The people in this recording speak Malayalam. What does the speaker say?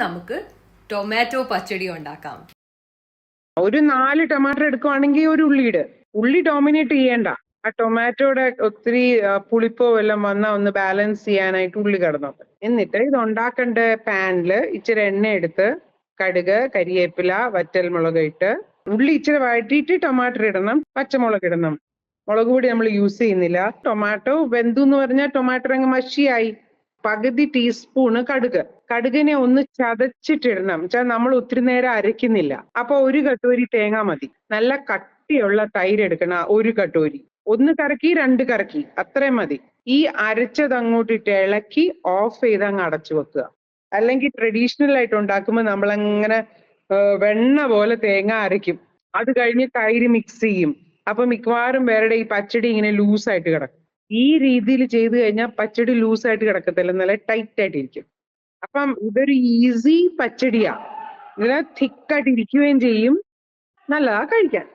നമുക്ക് ടൊമാറ്റോ പച്ചടി ഉണ്ടാക്കാം. ഒരു 4 ടൊമാറ്റോ എടുക്കുവാണെങ്കിൽ ഒരു ഉള്ളി ഡോമിനേറ്റ് ചെയ്യേണ്ട. ആ ടൊമാറ്റോയുടെ ഒത്തിരി പുളിപ്പോ എല്ലാം വന്നാൽ ഒന്ന് ബാലൻസ് ചെയ്യാനായിട്ട് ഉള്ളി കിടന്നത്. എന്നിട്ട് ഇത് ഉണ്ടാക്കേണ്ട പാനില് ഇച്ചിരി എണ്ണ എടുത്ത് കടുക്, കരിവേപ്പില, വറ്റൽമുളക് ഇട്ട് ഉള്ളി ഇച്ചിരി വഴറ്റിയിട്ട് ടൊമാറ്റോ ഇടണം, പച്ചമുളക് ഇടണം. മുളക് പൊടി നമ്മൾ യൂസ് ചെയ്യുന്നില്ല. ടൊമാറ്റോ വെന്തു എന്ന് പറഞ്ഞാൽ ടൊമാറ്റോ അങ്ങ് മഷിയായി. പകുതി ടീസ്പൂണ് കടുകിനെ ഒന്ന് ചതച്ചിട്ടിടണം. നമ്മൾ ഒത്തിരി നേരം അരയ്ക്കുന്നില്ല. അപ്പൊ 1 കട്ടോരി തേങ്ങ മതി. നല്ല കട്ടിയുള്ള തൈര് എടുക്കണം, 1 കട്ടോരി. 1 കറക്കി 2 കറക്കി അത്രയും മതി. ഈ അരച്ചത് അങ്ങോട്ടിട്ട് ഇളക്കി ഓഫ് ചെയ്ത് അങ്ങ് അടച്ചു വെക്കുക. അല്ലെങ്കിൽ ട്രഡീഷണൽ ആയിട്ട് ഉണ്ടാക്കുമ്പോൾ നമ്മളങ്ങനെ വെണ്ണ പോലെ തേങ്ങ അരയ്ക്കും. അത് കഴിഞ്ഞ് തൈര് മിക്സ് ചെയ്യും. അപ്പൊ മിക്കവാറും പേരുടെ ഈ പച്ചടി ഇങ്ങനെ ലൂസായിട്ട് കിടക്കും. ഈ രീതിയിൽ ചെയ്തു കഴിഞ്ഞാൽ പച്ചടി ലൂസായിട്ട് കിടക്കത്തില്ല, നല്ല ടൈറ്റ് ആയിട്ടിരിക്കും. അപ്പം ഇതൊരു ഈസി പച്ചടിയാ. ഇതിന് തിക്കായിട്ട് ഇരിക്കുകയും ചെയ്യും, നല്ലതാ കഴിക്കാൻ.